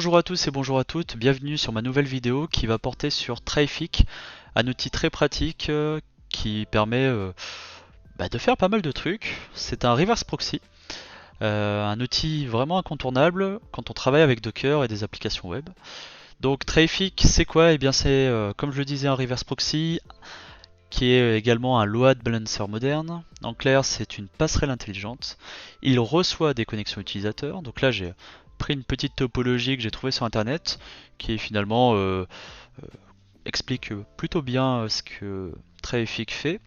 Bonjour à tous et bonjour à toutes, bienvenue sur ma nouvelle vidéo qui va porter sur Traefik, un outil très pratique qui permet de faire pas mal de trucs. C'est un reverse proxy, un outil vraiment incontournable quand on travaille avec Docker et des applications web. Donc Traefik, c'est quoi? Eh bien c'est, comme je le disais, un reverse proxy qui est également un load balancer moderne. En clair, c'est une passerelle intelligente. Il reçoit des connexions utilisateurs. Donc là, j'ai pris une petite topologie que j'ai trouvée sur internet qui finalement explique plutôt bien ce que Traefik fait.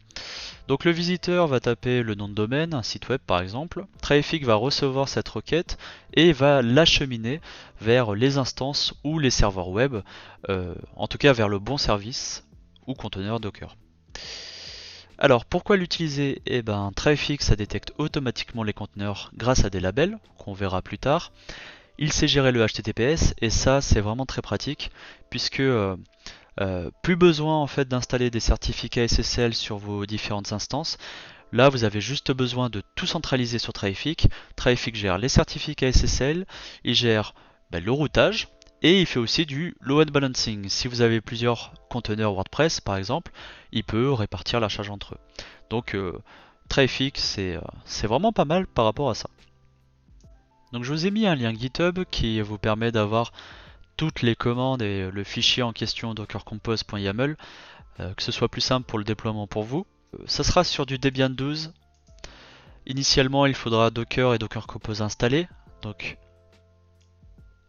Donc le visiteur va taper le nom de domaine, un site web par exemple. Traefik va recevoir cette requête et va l'acheminer vers les instances ou les serveurs web, en tout cas vers le bon service ou conteneur Docker. Alors pourquoi l'utiliser? Eh ben Traefik ça détecte automatiquement les conteneurs grâce à des labels qu'on verra plus tard. Il sait gérer le HTTPS et ça c'est vraiment très pratique puisque plus besoin en fait d'installer des certificats SSL sur vos différentes instances. Là vous avez juste besoin de tout centraliser sur Traefik. Traefik gère les certificats SSL, il gère le routage et il fait aussi du load balancing. Si vous avez plusieurs conteneurs WordPress par exemple, il peut répartir la charge entre eux. Donc Traefik c'est vraiment pas mal par rapport à ça. Donc je vous ai mis un lien GitHub qui vous permet d'avoir toutes les commandes et le fichier en question dockercompose.yaml, que ce soit plus simple pour le déploiement pour vous. Ça sera sur du Debian 12. Initialement, il faudra Docker et Docker Compose installés. Donc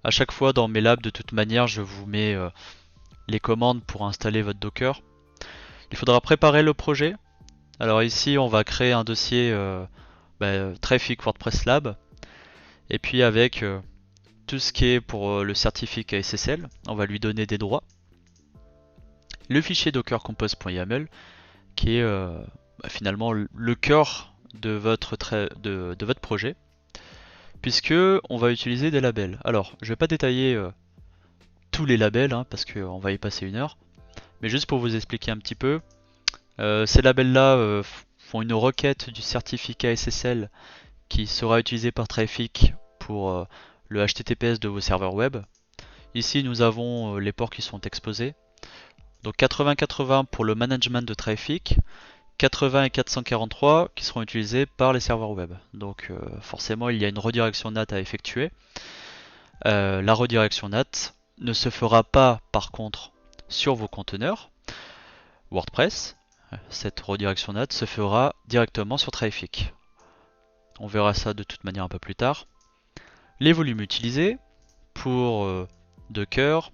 à chaque fois dans mes labs, de toute manière, je vous mets les commandes pour installer votre Docker. Il faudra préparer le projet. Alors ici, on va créer un dossier Traefik WordPress Lab. Et puis avec tout ce qui est pour le certificat SSL, on va lui donner des droits. Le fichier dockercompose.yaml qui est finalement le cœur de votre projet, puisque on va utiliser des labels. Alors, je vais pas détailler tous les labels parce qu'on va y passer une heure, mais juste pour vous expliquer un petit peu, ces labels-là font une requête du certificat SSL qui sera utilisé par Traefik pour le HTTPS de vos serveurs web. Ici, nous avons les ports qui sont exposés. Donc 8080 pour le management de Traefik, 80 et 443 qui seront utilisés par les serveurs web. Donc forcément il y a une redirection NAT à effectuer. La redirection NAT ne se fera pas par contre sur vos conteneurs WordPress. Cette redirection NAT se fera directement sur Traefik. On verra ça de toute manière un peu plus tard. Les volumes utilisés pour Docker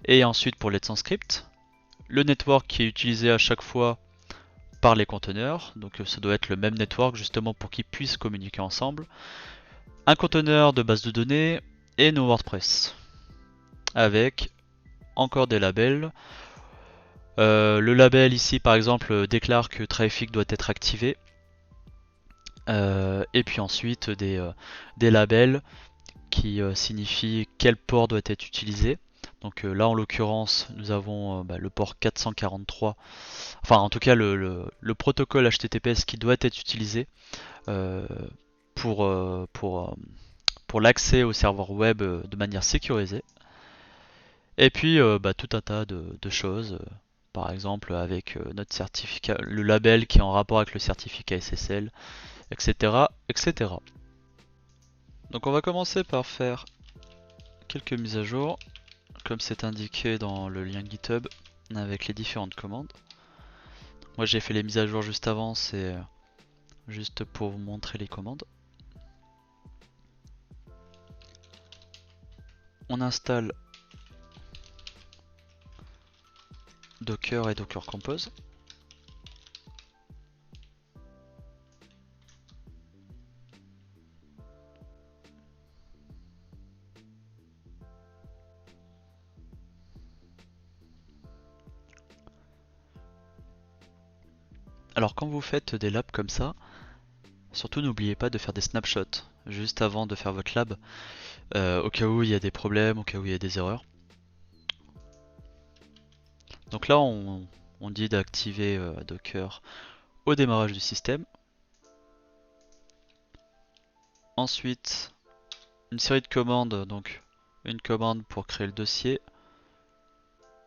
et ensuite pour Let's Encrypt. Le network qui est utilisé à chaque fois par les conteneurs, donc ça doit être le même network justement pour qu'ils puissent communiquer ensemble. Un conteneur de base de données et nos WordPress avec encore des labels. Le label ici par exemple déclare que Traefik doit être activé. Et puis ensuite des labels qui signifient quel port doit être utilisé. Donc là en l'occurrence nous avons le port 443, enfin en tout cas le protocole HTTPS qui doit être utilisé euh, pour, euh, pour, euh, pour l'accès au serveur web de manière sécurisée. Et puis tout un tas de choses, par exemple avec notre certificat, le label qui est en rapport avec le certificat SSL, etc. etc. Donc on va commencer par faire quelques mises à jour, comme c'est indiqué dans le lien GitHub avec les différentes commandes. Moi j'ai fait les mises à jour juste avant, c'est juste pour vous montrer les commandes. On installe Docker et Docker Compose. Alors quand vous faites des labs comme ça, surtout n'oubliez pas de faire des snapshots juste avant de faire votre lab, au cas où il y a des problèmes, au cas où il y a des erreurs. Donc là on dit d'activer Docker au démarrage du système. Ensuite une série de commandes donc une commande pour créer le dossier.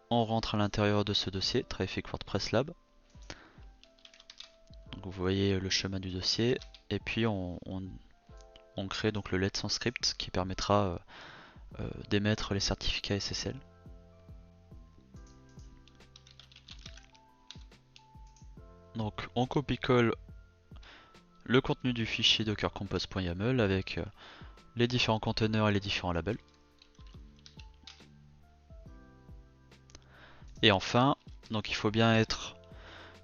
On rentre à l'intérieur de ce dossier, Traffic WordPress Lab. Donc vous voyez le chemin du dossier. Et puis on crée donc le Let's Script qui permettra d'émettre les certificats SSL. Donc on copie-colle le contenu du fichier dockercompose.yaml avec les différents conteneurs et les différents labels. Et enfin, donc il faut bien être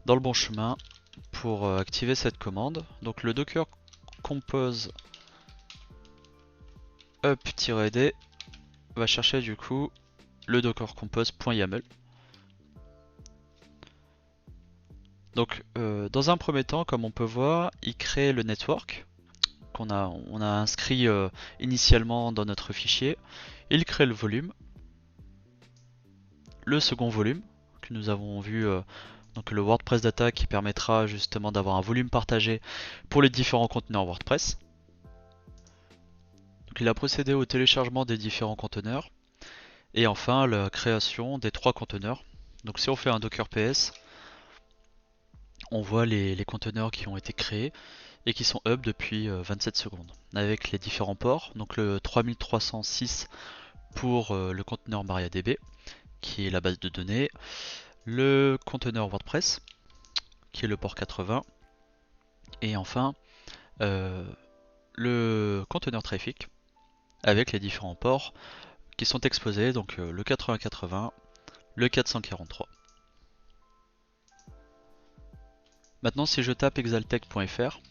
dans le bon chemin pour activer cette commande. Donc le docker compose up-d va chercher du coup le dockercompose.yaml. Donc dans un premier temps, comme on peut voir, il crée le network qu'on a inscrit initialement dans notre fichier. Il crée le volume, le second volume que nous avons vu, donc le WordPress Data qui permettra justement d'avoir un volume partagé pour les différents conteneurs WordPress. Donc il a procédé au téléchargement des différents conteneurs et enfin la création des 3 conteneurs. Donc si on fait un docker ps, on voit les conteneurs qui ont été créés et qui sont up depuis 27 secondes avec les différents ports. Donc le 3306 pour le conteneur MariaDB qui est la base de données, le conteneur WordPress qui est le port 80 et enfin le conteneur Traffic avec les différents ports qui sont exposés, donc le 8080, le 443. Maintenant si je tape exaltech.fr,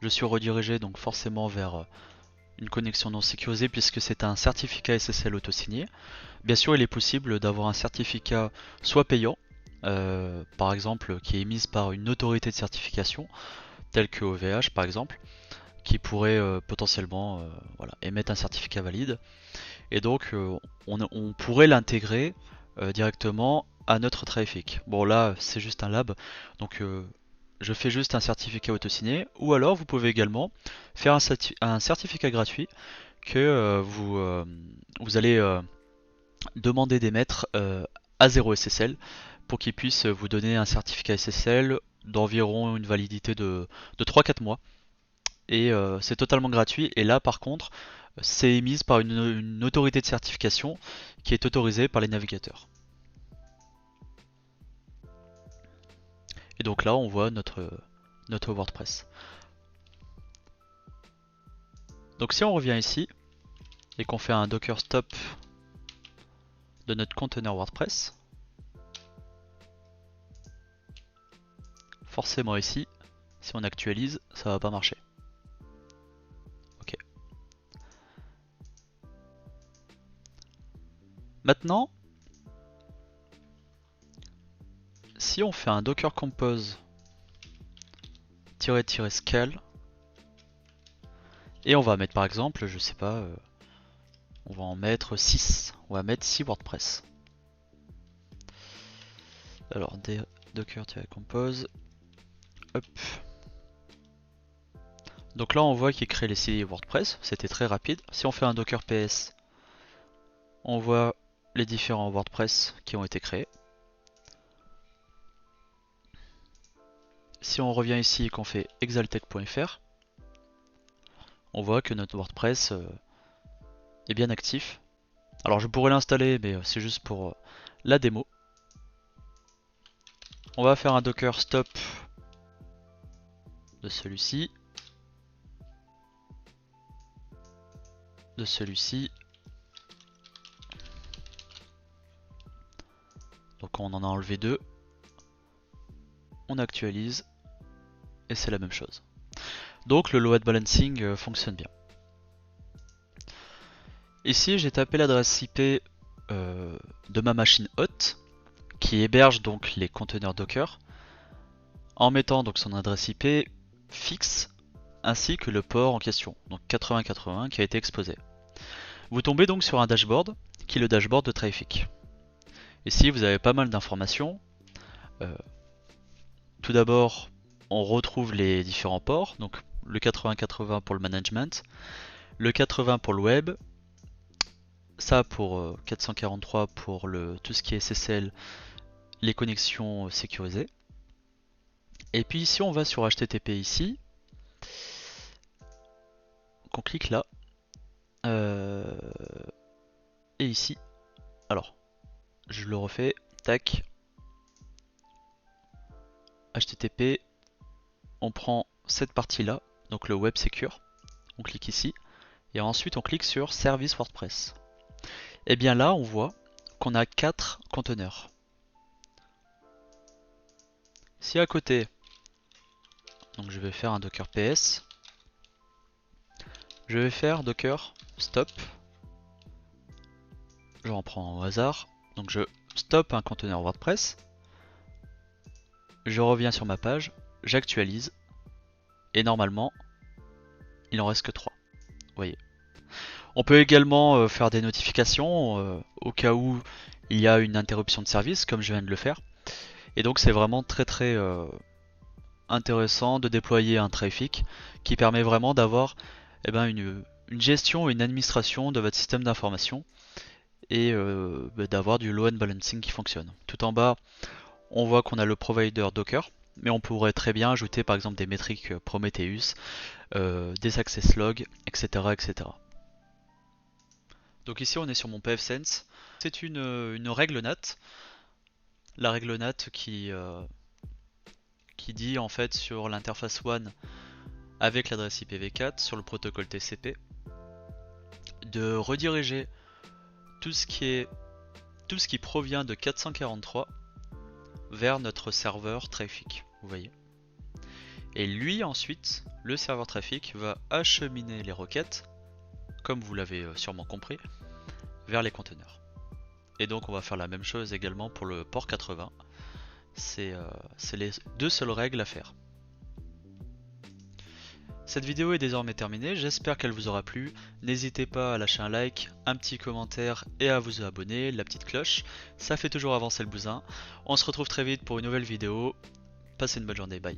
je suis redirigé donc forcément vers une connexion non sécurisée puisque c'est un certificat SSL auto-signé. Bien sûr il est possible d'avoir un certificat soit payant, par exemple qui est émise par une autorité de certification, telle que OVH par exemple, qui pourrait potentiellement émettre un certificat valide. Et donc on pourrait l'intégrer directement à notre Traffic. Bon là c'est juste un lab, donc je fais juste un certificat auto-signé, ou alors vous pouvez également faire un certificat gratuit que vous allez demander d'émettre à 0SSL pour qu'il puisse vous donner un certificat SSL d'environ une validité de 3-4 mois. Et c'est totalement gratuit, et là par contre c'est émise par une autorité de certification qui est autorisée par les navigateurs. Et donc là on voit notre WordPress. Donc si on revient ici et qu'on fait un docker stop de notre conteneur WordPress, forcément ici, si on actualise, ça va pas marcher. Ok. Maintenant, si on fait un docker compose -scale et on va mettre par exemple, je sais pas, on va en mettre 6. On va mettre 6 WordPress. Alors docker-compose. Hop. Donc là on voit qu'il crée les 6 WordPress, c'était très rapide. Si on fait un docker ps, on voit les différents WordPress qui ont été créés. Si on revient ici et qu'on fait exaltech.fr, on voit que notre WordPress est bien actif. Alors je pourrais l'installer, mais c'est juste pour la démo. On va faire un docker stop de celui-ci, de celui-ci. Donc on en a enlevé 2. On actualise et c'est la même chose. Donc le load balancing fonctionne bien. Ici j'ai tapé l'adresse IP de ma machine hôte qui héberge donc les conteneurs Docker en mettant donc son adresse IP fixe ainsi que le port en question, donc 8080 qui a été exposé. Vous tombez donc sur un dashboard qui est le dashboard de Traffic. Ici vous avez pas mal d'informations. Tout d'abord on retrouve les différents ports, donc le 8080 pour le management, le 80 pour le web, ça pour 443 pour tout ce qui est SSL, les connexions sécurisées. Et puis si on va sur HTTP ici, qu'on clique là, et ici, alors je le refais, tac, HTTP, on prend cette partie là, donc le web secure, on clique ici, et ensuite on clique sur service WordPress. Et bien là on voit qu'on a 4 conteneurs. Si à côté, donc je vais faire un docker ps, je vais faire docker stop, je reprends au hasard, donc je stoppe un conteneur WordPress, je reviens sur ma page, j'actualise, et normalement il en reste que 3. Vous voyez. On peut également faire des notifications au cas où il y a une interruption de service, comme je viens de le faire. Et donc c'est vraiment très intéressant de déployer un Traefik qui permet vraiment d'avoir une gestion et une administration de votre système d'information et d'avoir du load balancing qui fonctionne. Tout en bas, on voit qu'on a le provider Docker, mais on pourrait très bien ajouter par exemple des métriques Prometheus, des access logs, etc. Donc ici on est sur mon pfSense. C'est une règle NAT. La règle NAT qui dit en fait sur l'interface WAN avec l'adresse IPv4 sur le protocole TCP de rediriger tout ce qui provient de 443 vers notre serveur Traefik, vous voyez. Et lui ensuite, le serveur Traefik va acheminer les requêtes, comme vous l'avez sûrement compris, vers les conteneurs. Et donc on va faire la même chose également pour le port 80. C'est les deux seules règles à faire. Cette vidéo est désormais terminée, j'espère qu'elle vous aura plu. N'hésitez pas à lâcher un like, un petit commentaire et à vous abonner, la petite cloche, ça fait toujours avancer le bousin. On se retrouve très vite pour une nouvelle vidéo. Passez une bonne journée, bye.